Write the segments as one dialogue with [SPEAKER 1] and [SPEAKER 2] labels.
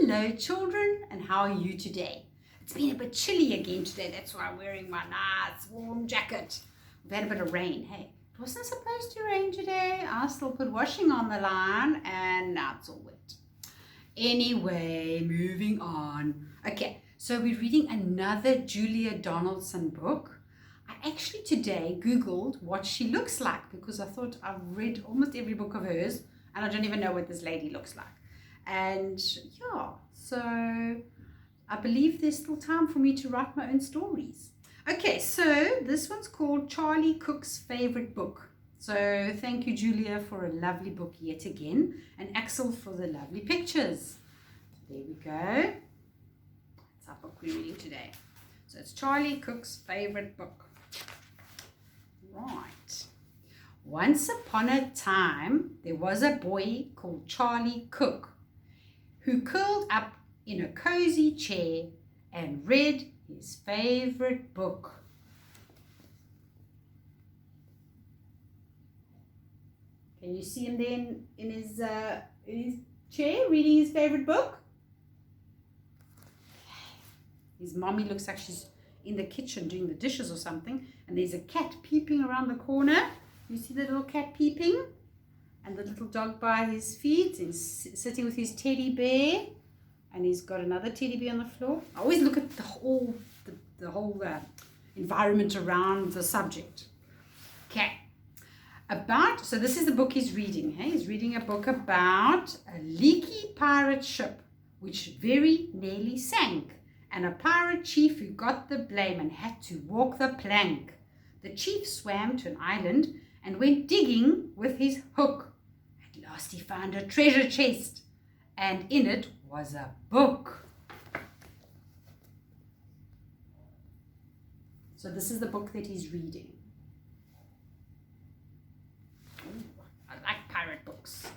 [SPEAKER 1] Hello children, and how are you today? It's been a bit chilly again today, that's why I'm wearing my nice warm jacket. We've had a bit of rain. Hey, it wasn't supposed to rain today. I still put washing on the line and now it's all wet. Anyway, moving on. Okay, so we're reading another Julia Donaldson book. I actually today Googled what she looks like because I thought I've read almost every book of hers and I don't even know what this lady looks like. And yeah, so I believe there's still time for me to write my own stories. Okay, so this one's called Charlie Cook's Favorite Book. So thank you, Julia, for a lovely book yet again, and Axel for the lovely pictures. There we go. That's our book we're reading today. So it's Charlie Cook's Favorite Book. Right. Once upon a time, there was a boy called Charlie Cook who curled up in a cozy chair and read his favorite book. Can you see him then in his chair reading his favorite book? His mommy looks like she's in the kitchen doing the dishes or something, and there's a cat peeping around the corner. You see the little cat peeping? And the little dog by his feet and sitting with his teddy bear, and he's got another teddy bear on the floor. I always look at the whole environment around the subject. Okay, so this is the book he's reading. Hey? He's reading a book about a leaky pirate ship which very nearly sank, and a pirate chief who got the blame and had to walk the plank. The chief swam to an island and went digging with his hook. At last he found a treasure chest, and in it was a book. So this is the book that he's reading. Ooh, I like pirate books.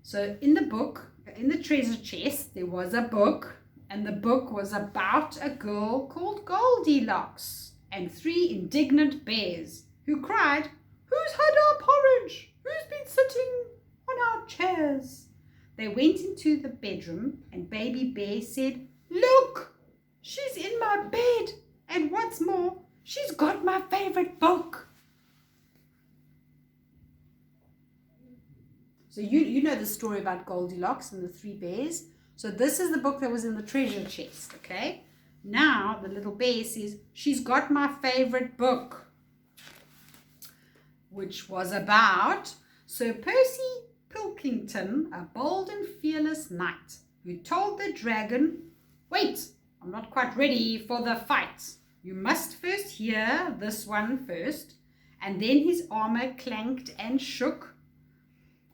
[SPEAKER 1] So in the book, in the treasure chest, there was a book, and the book was about a girl called Goldilocks and 3 indignant bears who cried, "Who's had our porridge? Who's been sitting on our chairs?" They went into the bedroom and Baby Bear said, "Look, she's in my bed, and what's more, she's got my favorite book." So you know the story about Goldilocks and the 3 bears. So this is the book that was in the treasure chest, okay? Now the little bear says, "She's got my favorite book," which was about Sir Percy Pilkington, a bold and fearless knight, who told the dragon, "Wait, I'm not quite ready for the fight. You must first hear this one first." And then his armor clanked and shook.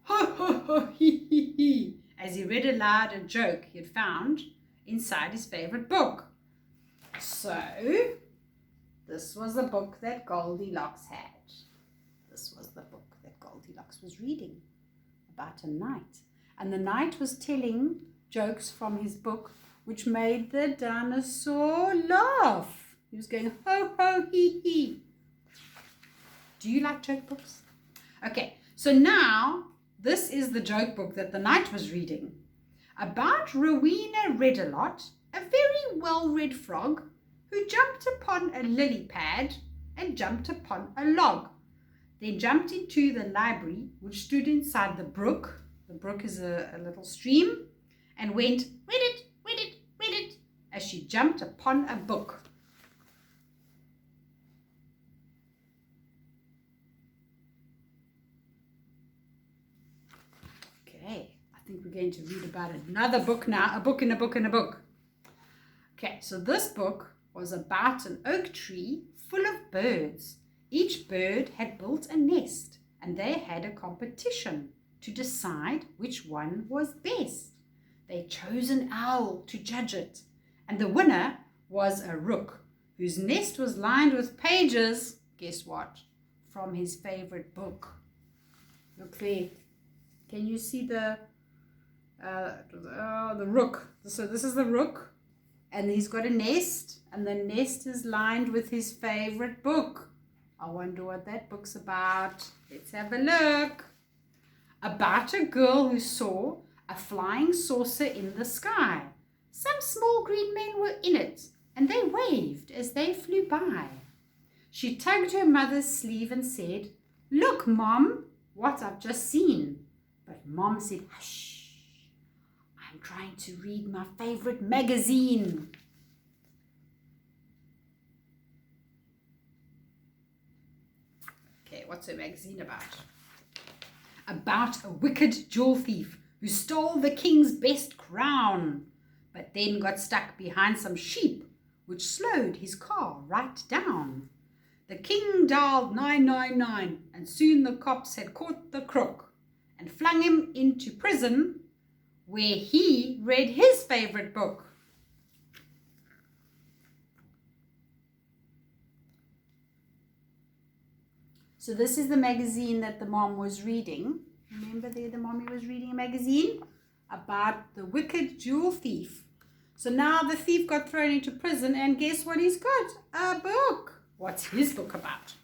[SPEAKER 1] Ho, ho, ho, he, he, as he read aloud a joke he had found inside his favorite book. So, this was the book that Goldilocks had. This was the book that Goldilocks was reading about a knight. And the knight was telling jokes from his book which made the dinosaur laugh. He was going, ho, ho, he, he. Do you like joke books? Okay, so now this is the joke book that the knight was reading. About Rowena Redalot, a very well-read frog who jumped upon a lily pad and jumped upon a log. Then jumped into the library, which stood inside the brook. The brook is a little stream, and went, "Read it, read it, read it," as she jumped upon a book. Okay, I think we're going to read about another book now, a book in a book in a book. Okay, so this book was about an oak tree full of birds. Each bird had built a nest, and they had a competition to decide which one was best. They chose an owl to judge it, and the winner was a rook, whose nest was lined with pages, guess what, from his favorite book. Look there. Can you see the rook? So this is the rook, and he's got a nest, and the nest is lined with his favorite book. I wonder what that book's about. Let's have a look. About a girl who saw a flying saucer in the sky. Some small green men were in it, and they waved as they flew by. She tugged her mother's sleeve and said, "Look, Mom, what I've just seen." But Mom said, "Hush, I'm trying to read my favorite magazine." Okay, what's her magazine about? About a wicked jewel thief who stole the king's best crown, but then got stuck behind some sheep, which slowed his car right down. The king dialed 999, and soon the cops had caught the crook and flung him into prison, where he read his favorite book. So this is the magazine that the mom was reading. Remember there the mommy was reading a magazine about the wicked jewel thief. So now the thief got thrown into prison, and guess what he's got? A book. What's his book about?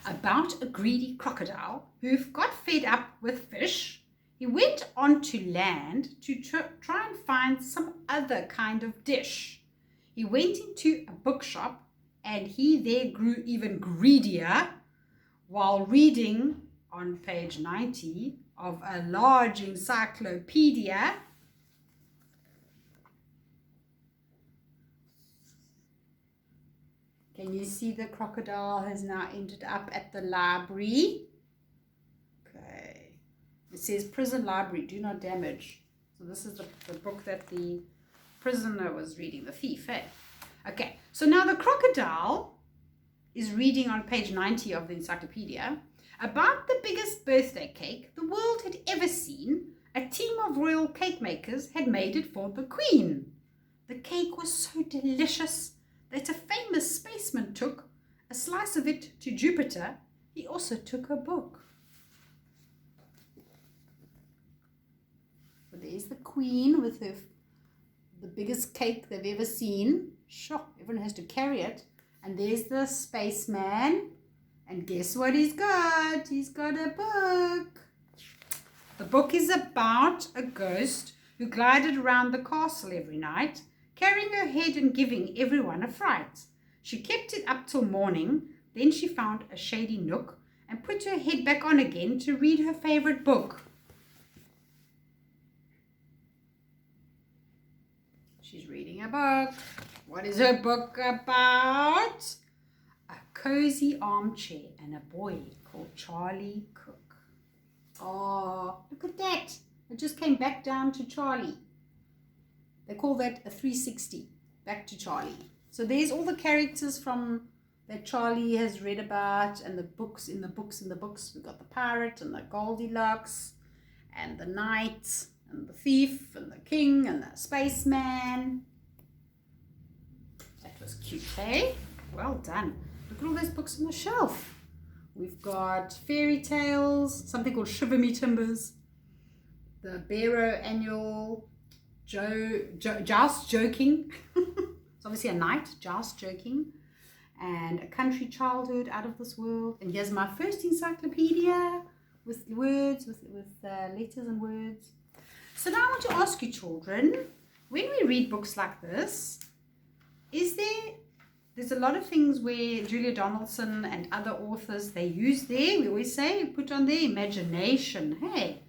[SPEAKER 1] About a greedy crocodile who got fed up with fish. He went onto land to try and find some other kind of dish. He went into a bookshop, and he there grew even greedier while reading on page 90 of a large encyclopedia. Can you see the crocodile has now ended up at the library? Okay. It says prison library, do not damage. So this is the book that the prisoner was reading, the thief, eh? Okay, so now the crocodile is reading on page 90 of the encyclopedia about the biggest birthday cake the world had ever seen. A team of royal cake makers had made it for the Queen. The cake was so delicious that a famous spaceman took a slice of it to Jupiter. He also took a book. So there's the Queen with the biggest cake they've ever seen. Sure, everyone has to carry it. And there's the spaceman. And guess what he's got? He's got a book. The book is about a ghost who glided around the castle every night, carrying her head and giving everyone a fright. She kept it up till morning. Then she found a shady nook and put her head back on again to read her favorite book. She's reading a book. What is her book about? A cozy armchair and a boy called Charlie Cook. Oh, look at that. It just came back down to Charlie. They call that a 360, back to Charlie. So there's all the characters from that Charlie has read about, and the books in the books in the books. We've got the pirate and the Goldilocks and the knight and the thief and the king and the spaceman. That was cute, hey? Well done. Look at all those books on the shelf. We've got fairy tales, something called Shiver Me Timbers, the Barrow Annual, Joust Joking. It's obviously a knight, Joust Joking, and A Country Childhood, Out of This World. And here's my first encyclopedia with words, with letters and words. So now I want to ask you, children, when we read books like this, there's a lot of things where Julia Donaldson and other authors, they use we always say, put on their imagination, hey?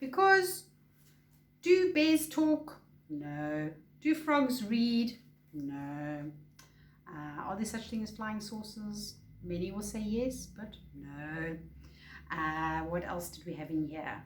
[SPEAKER 1] Because do bears talk? No. Do frogs read? No. Are there such things as flying saucers? Many will say yes, but no. What else did we have in here?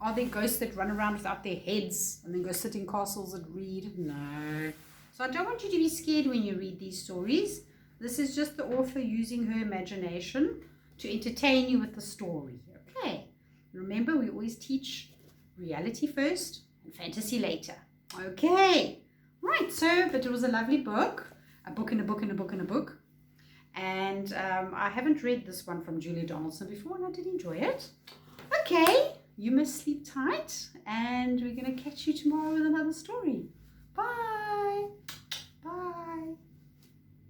[SPEAKER 1] Are there ghosts that run around without their heads and then go sit in castles and read? No. So I don't want you to be scared when you read these stories. This is just the author using her imagination to entertain you with the story. Okay. Remember, we always teach reality first and fantasy later. Okay. Right, so, but it was a lovely book. A book in a book in a book in a book. And I haven't read this one from Julia Donaldson before, and I did enjoy it. Okay. You must sleep tight, and we're going to catch you tomorrow with another story. Bye.